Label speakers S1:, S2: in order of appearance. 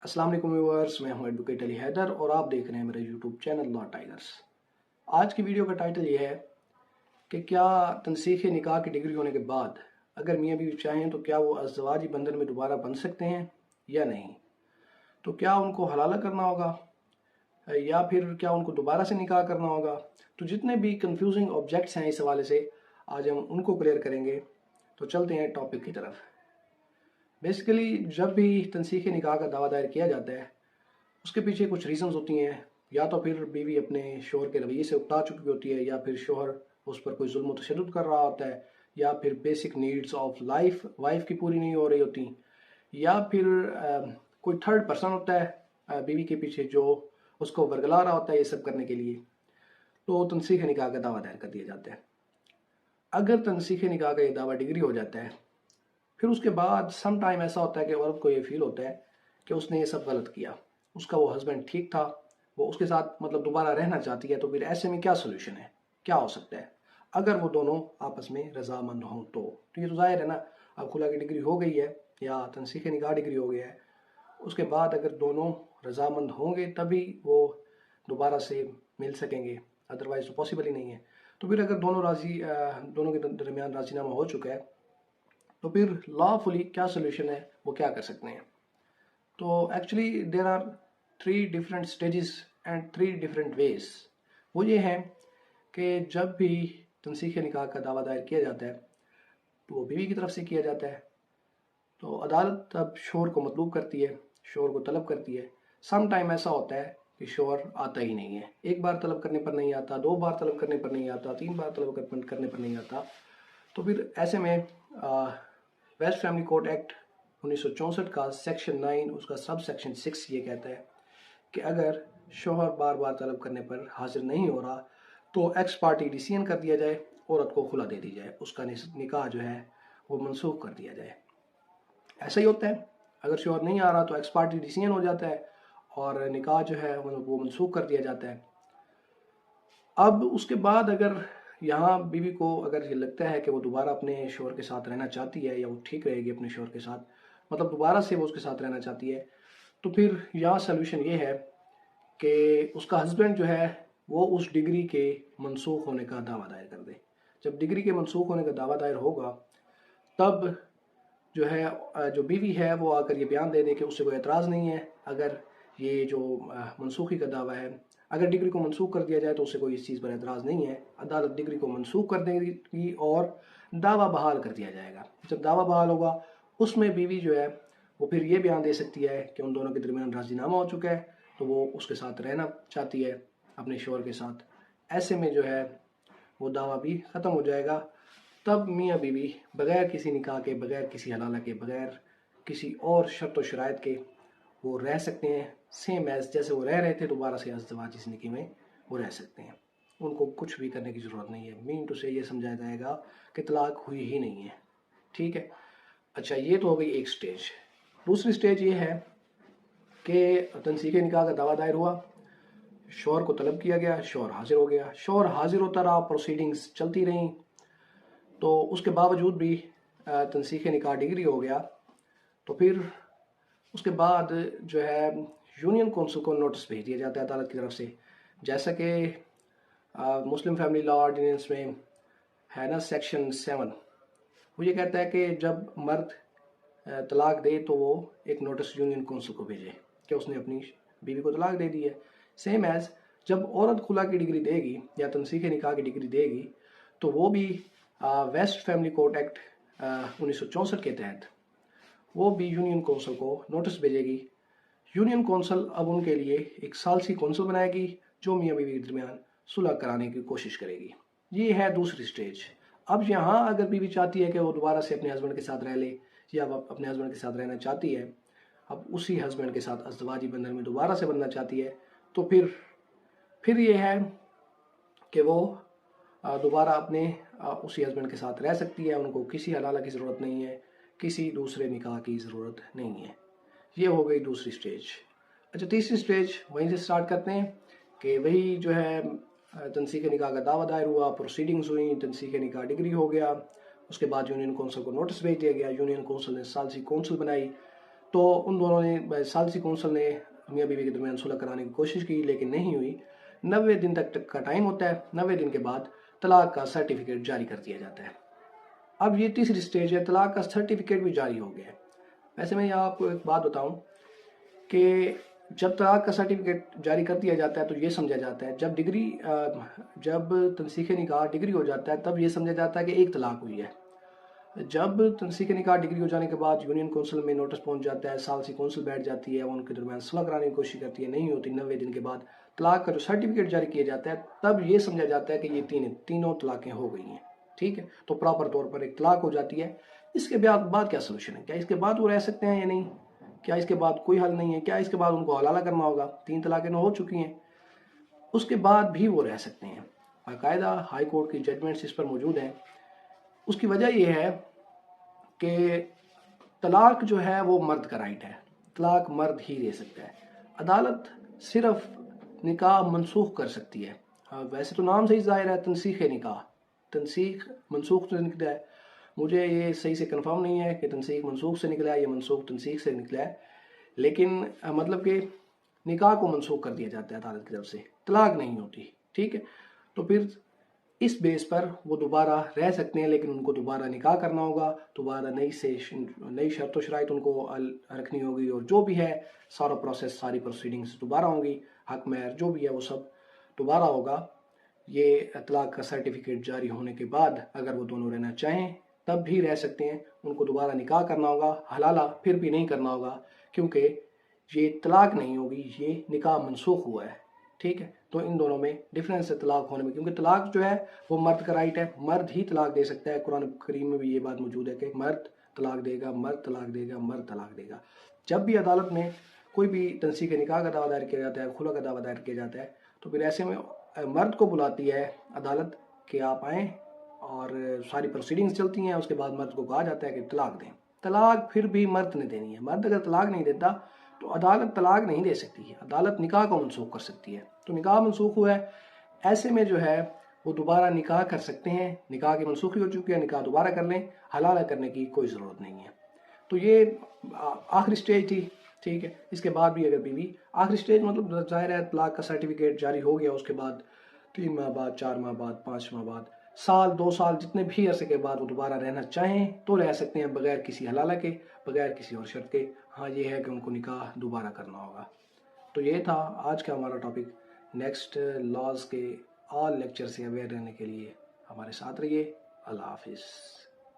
S1: अस्सलाम वालेकुम व्यूअर्स, मैं हूं एडवोकेट अली हैदर और आप देख रहे हैं मेरा यूट्यूब चैनल लॉ टाइगर्स। आज की वीडियो का टाइटल ये है कि क्या तनसीख निकाह की डिग्री होने के बाद अगर मियाँ बीवी चाहें तो क्या वो अज़दवाजी बंधन में दोबारा बंध सकते हैं या नहीं। तो क्या उनको हलाला करना होगा या फिर क्या उनको दोबारा से निकाह करना होगा। तो जितने भी कंफ्यूजिंग ऑब्जेक्ट्स हैं इस हवाले से आज हम उनको क्लियर करेंगे। तो चलते हैं टॉपिक की तरफ। बेसिकली जब भी तनसीख निकाह का दावा दायर किया जाता है उसके पीछे कुछ रीजंस होती हैं। या तो फिर बीवी अपने शोहर के रवैये से उकता चुकी होती है, या फिर शोहर उस पर कोई जुल्म तशद्दुद कर रहा होता है, या फिर basic needs of life wife की पूरी नहीं हो रही होती, या फिर कोई थर्ड पर्सन होता है बीवी के पीछे जो उसको वरगला रहा होता है ये सब करने के लिए। तो तनसीख निकाह का दावा दायर कर दिया जाता है। अगर तनसीख निकाह का ये दावा डिग्री हो जाता है फिर उसके बाद सम टाइम ऐसा होता है कि औरत को ये फील होता है कि उसने ये सब गलत किया, उसका वो हस्बैंड ठीक था, वो उसके साथ मतलब दोबारा रहना चाहती है। तो फिर ऐसे में क्या सोल्यूशन है, क्या हो सकता है अगर वो दोनों आपस में रजामंद हों। तो ये तो जाहिर है ना, अब खुला की डिग्री हो गई है या तनसीख निकाह डिग्री हो गया है, उसके बाद अगर दोनों रजामंद होंगे तभी वो दोबारा से मिल सकेंगे, अदरवाइज तो पॉसिबल ही नहीं है। तो फिर अगर दोनों के दरमियान राजीनामा हो चुका है तो फिर लॉफुली क्या सोल्यूशन है, वो क्या कर सकते हैं। तो actually there are 3 different stages and 3 different ways. वो ये हैं कि जब भी तनसीख निकाह का दावा दायर किया जाता है तो वो बीवी की तरफ से किया जाता है। तो अदालत तब शोहर को मतलूब करती है, शोहर को तलब करती है। सम टाइम ऐसा होता है कि शोहर आता ही नहीं है, एक बार तलब करने पर नहीं आता, 2 बार तलब करने पर नहीं आता, 3 बार तलब करने पर नहीं आता। तो फिर ऐसे में वेस्ट फैमिली कोर्ट एक्ट 1964 का सेक्शन 9 उसका सब सेक्शन 6 ये कहता है कि अगर शोहर बार बार तलब करने पर हाजिर नहीं हो रहा तो एक्स पार्टी डिसीजन कर दिया जाए, औरत को खुला दे दी जाए, उसका निकाह जो है वो मनसूख कर दिया जाए। ऐसा ही होता है, अगर शोहर नहीं आ रहा तो एक्स पार्टी डिसीजन हो जाता है और निकाह जो है वो मनसूख कर दिया जाता है। अब उसके बाद अगर यहाँ बीवी को अगर ये लगता है कि वो दोबारा अपने शोहर के साथ रहना चाहती है या वो ठीक रहेगी अपने शोहर के साथ, मतलब दोबारा से वो उसके साथ रहना चाहती है, तो फिर यहाँ सोल्यूशन ये है कि उसका हस्बैंड जो है वो उस डिग्री के मनसूख होने का दावा दायर कर दे। जब डिग्री के मनसूख होने का दावा दायर होगा तब जो है जो बीवी है वो आकर ये बयान दे दे कि उससे कोई एतराज़ नहीं है अगर ये जो मनसूखी का दावा है, अगर डिग्री को मनसूख कर दिया जाए तो उससे कोई इस चीज़ पर एतराज़ नहीं है। अदालत डिग्री को मनसूख कर देगी और दावा बहाल कर दिया जाएगा। जब दावा बहाल होगा उसमें बीवी जो है वो फिर ये बयान दे सकती है कि उन दोनों के दरमियान राजीनामा हो चुका है, तो वो उसके साथ रहना चाहती है अपने शोहर के साथ। ऐसे में जो है वो दावा भी ख़त्म हो जाएगा। तब मियाँ बीवी बग़ैर किसी निकाह के, बग़ैर किसी हलाला के, बग़ैर किसी और शर्त व शराइत के वो रह सकते हैं, सेम एज जैसे वो रह रहे थे दोबारा से अज़दवाजी ज़िंदगी में वो रह सकते हैं। उनको कुछ भी करने की ज़रूरत नहीं है। मीन टू से ये समझाया जाएगा कि तलाक हुई ही नहीं है। ठीक है, अच्छा ये तो हो गई एक स्टेज। दूसरी स्टेज ये है कि तनसीख निकाह का दावा दायर हुआ, शोहर को तलब किया गया, शोहर हाजिर हो गया, शोहर हाजिर होता रहा, प्रोसीडिंग्स चलती रहीं। तो उसके बावजूद भी तनसीख निकाह डिग्री हो गया तो फिर उसके बाद जो है यूनियन कौंसिल को नोटिस भेज दिया जाता है अदालत की तरफ से। जैसा कि मुस्लिम फैमिली लॉ ऑर्डिनेंस में है ना सेक्शन 7, वो ये कहता है कि जब मर्द तलाक दे तो वो एक नोटिस यूनियन कौंसिल को भेजे कि उसने अपनी बीवी को तलाक दे दी है। सेम एज जब औरत खुला की डिग्री देगी या तनसीख निकाह की डिग्री देगी तो वो भी वेस्ट फैमिली कोर्ट एक्ट 1964 के तहत वो भी यूनियन कौंसिल को नोटिस भेजेगी। यूनियन कौंसिल अब उनके लिए एक सालसी कौंसिल बनाएगी जो मियाँ बीवी के दरमियान सुलह कराने की कोशिश करेगी। ये है दूसरी स्टेज। अब यहाँ अगर बीवी चाहती है कि वो दोबारा से अपने हस्बैंड के साथ रह ले या वो अपने हस्बैंड के साथ रहना चाहती है, अब उसी हस्बैंड के साथ अज़दवाजी बंधन में दोबारा से बनना चाहती है, तो फिर ये है कि वो दोबारा अपने उसी हस्बैंड के साथ रह सकती है। उनको किसी हलाला की ज़रूरत नहीं है, किसी दूसरे निकाह की ज़रूरत नहीं है। ये हो गई दूसरी स्टेज। अच्छा, तीसरी स्टेज वहीं से स्टार्ट करते हैं कि वही जो है तनसीख निकाह का दावा दायर हुआ, प्रोसीडिंग्स हुई, तनसीख निकाह डिग्री हो गया। उसके बाद यूनियन कौंसिल को नोटिस भेज दिया गया, यूनियन कौंसिल ने सालसी कौंसिल बनाई। تو ان دونوں نے ثالثی کونسل نے میاں بیوی کے درمیان صلح کرانے کی کوشش کی لیکن نہیں ہوئی. 90 دن تک کا ٹائم ہوتا ہے. 90 دن کے بعد طلاق کا سرٹیفکیٹ جاری کر دیا جاتا ہے. اب یہ تیسری سٹیج ہے, طلاق کا سرٹیفکیٹ بھی جاری ہو گیا ہے. ویسے میں یہاں آپ کو ایک بات بتاؤں کہ جب طلاق کا سرٹیفکیٹ جاری کر دیا جاتا ہے تو یہ سمجھا جاتا ہے, جب تنسیخ نکاح ڈگری ہو جاتا ہے تب یہ سمجھا جاتا ہے کہ ایک طلاق ہوئی ہے. جب تنسیخ نکاح ڈگری ہو جانے کے بعد یونین کونسل میں نوٹس پہنچ جاتا ہے, ثالثی کونسل بیٹھ جاتی ہے, ان کے درمیان صلح کرانے کی کوشش کرتی ہے, نہیں ہوتی. 90 دن کے بعد طلاق کا جو سرٹیفکیٹ جاری کیا جاتا ہے تب یہ سمجھا جاتا ہے کہ یہ تینوں طلاقیں ہو گئی ہیں. ٹھیک ہے, تو پراپر طور پر ایک طلاق ہو جاتی ہے. اس کے بعد کیا سولوشن ہے؟ کیا اس کے بعد وہ رہ سکتے ہیں یا نہیں؟ کیا اس کے بعد کوئی حل نہیں ہے؟ کیا اس کے بعد ان کو حلالہ کرنا ہوگا؟ 3 طلاقیں ہو چکی ہیں, اس کے بعد بھی وہ رہ سکتے ہیں. باقاعدہ ہائی کورٹ کی ججمنٹس اس پر موجود ہیں. اس کی وجہ یہ ہے کہ طلاق جو ہے وہ مرد کا رائٹ ہے, طلاق مرد ہی دے سکتا ہے. عدالت صرف نکاح منسوخ کر سکتی ہے. ویسے تو نام سے ہی ظاہر ہے تنسیخ نکاح, تنسیخ منسوخ سے نکلا ہے. مجھے یہ صحیح سے کنفرم نہیں ہے کہ تنسیخ منسوخ سے نکلا ہے یا منسوخ تنسیخ سے نکلا ہے, لیکن مطلب کہ نکاح کو منسوخ کر دیا جاتا ہے عدالت کی طرف سے, طلاق نہیں ہوتی. ٹھیک ہے, تو پھر اس بیس پر وہ دوبارہ رہ سکتے ہیں, لیکن ان کو دوبارہ نکاح کرنا ہوگا, دوبارہ نئی شرط و شرائط ان کو رکھنی ہوگی, اور جو بھی ہے سارا پروسیس, ساری پروسیڈنگز دوبارہ ہوں گی. حق مہر جو بھی ہے وہ سب دوبارہ ہوگا. یہ طلاق کا سرٹیفکیٹ جاری ہونے کے بعد اگر وہ دونوں رہنا چاہیں تب بھی رہ سکتے ہیں. ان کو دوبارہ نکاح کرنا ہوگا, حلالہ پھر بھی نہیں کرنا ہوگا, کیونکہ یہ طلاق نہیں ہوگی, یہ نکاح منسوخ ہوا ہے. ٹھیک ہے, تو ان دونوں میں ڈفرینس ہے طلاق ہونے میں, کیونکہ طلاق جو ہے وہ مرد کا رائٹ ہے, مرد ہی طلاق دے سکتا ہے. قرآن کریم میں بھی یہ بات موجود ہے کہ مرد طلاق دے گا, مرد طلاق دے گا, مرد طلاق دے گا. جب بھی عدالت میں کوئی بھی تنسیخ نکاح کا دعویٰ دائر کیا جاتا ہے, خلا کا دعویٰ دائر کیا جاتا ہے, تو پھر ایسے میں مرد کو بلاتی ہے عدالت کہ آپ آئیں, اور ساری پروسیڈنگز چلتی ہیں. اس کے بعد مرد کو کہا جاتا ہے کہ طلاق دیں. طلاق پھر بھی مرد نے دینی ہے. مرد اگر طلاق نہیں دیتا تو عدالت طلاق نہیں دے سکتی ہے, عدالت نکاح کو منسوخ کر سکتی ہے. تو نکاح منسوخ ہوا ہے, ایسے میں جو ہے وہ دوبارہ نکاح کر سکتے ہیں. نکاح کی منسوخی ہو چکی ہے, نکاح دوبارہ کر لیں, حلالہ کرنے کی کوئی ضرورت نہیں ہے. تو یہ آخری سٹیج تھی. ٹھیک ہے, اس کے بعد بھی اگر بیوی آخری سٹیج مطلب ظاہر ہے طلاق کا سرٹیفکیٹ جاری ہو گیا, اس کے بعد 3 ماہ بعد, 4 ماہ بعد, 5 ماہ بعد, سال 2 سال, جتنے بھی عرصے کے بعد وہ دوبارہ رہنا چاہیں تو رہ سکتے ہیں, بغیر کسی حلالہ کے, بغیر کسی اور شرط کے. ہاں یہ ہے کہ ان کو نکاح دوبارہ کرنا ہوگا. تو یہ تھا آج کا ہمارا ٹاپک. نیکسٹ لاز کے آل لیکچر سے اویئر رہنے کے لیے ہمارے ساتھ رہیے. اللہ حافظ.